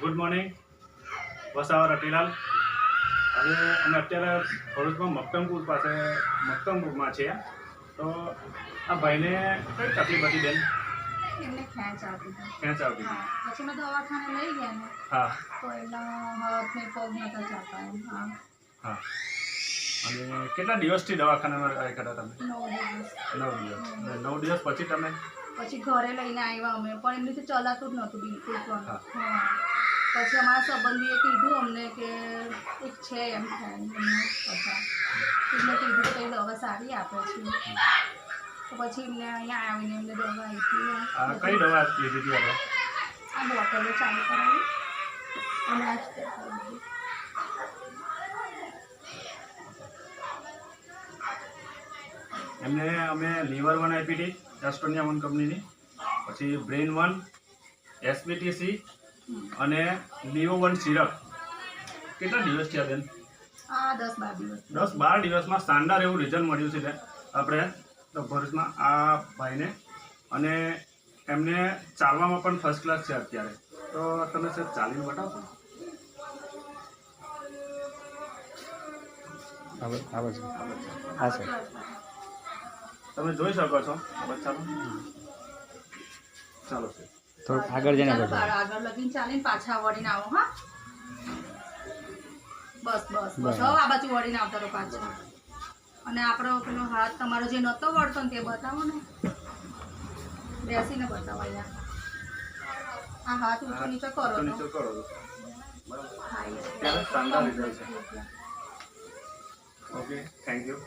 Good morning, Vasava રટીલાલ. હવે અમે અત્યારે ભરૂચમાં મક્કમપુર પાસે મક્કમપુરમાં છીએ. તો આ ભાઈને કઈ તકલીફ હતી બેન? એમને ખેંચ આવતી હતી. ખેંચ આવતી હતી. હા, પછી મેં દવાખાને લઈ ગયા ને. હા. તો એના હાથ ને પગ નતા ચાલતા એમ. હા. હા. અને કેટલા દિવસથી દવાખાનામાં રાખ્યા હતા તમે? 9 દિવસ. 9 દિવસ. અને 9 દિવસ પછી તમે? પછી ઘરે લઈને આવ્યા અમે, પણ એમનીથી ચલાતું જ નહોતું બિલકુલ પણ. હા. હા. પછી અમારા સંબંધીએ કીધું અમને કે એક છે એમ થાય એમને બધા. એમને કીધું કે દવા સારી આપે છે. તો પછી એમને અહીંયા આવીને એમને દવા આપી. કઈ દવા લીધી હતી આપણે? આ બોટલો ચાલુ કરાવી અને આ જ કરાવી. એમને અમે લીવર 1 આપી હતી એસ્ટોનિયા 1 કંપનીની, પછી બ્રેન 1, એસબીટીસી અને લીવો 1 સિરપ. કેટલા દિવસ થયા બેન? આ 10-12 દિવસ. 10-12 દિવસમાં શાનદાર એવું રિઝલ્ટ મળ્યું છે બેન આપણે તો ભરૂચમાં આ ભાઈને. અને એમને ચાલવામાં પણ ફર્સ્ટ ક્લાસ છે અત્યારે. તો તમે સર ચાલીને બતાવશો? આવે છે. હા સર. તમે જોઈ શકો છો. ચાલો ચાલો સર. થોડુંક આગળ જઈને ચાલો, બતાવો. આગળ લગીને ચાલીને પાછા વળીને આવો. હા, બસ બસ બસ. હવે આ બાજુ વળીને આવતા રહો પાછા. અને આપણો પેલો હાથ તમારો જે નહોતો વળતો ને તે બતાવો ને. બેસીને બતાવો અહીંયા. આ હાથ ઊંચો નીચો કરો તો. નીચે કરો તો. થાય છે. ત્યારે શાનદાર રિઝલ્ટ છે. Okay, thank you.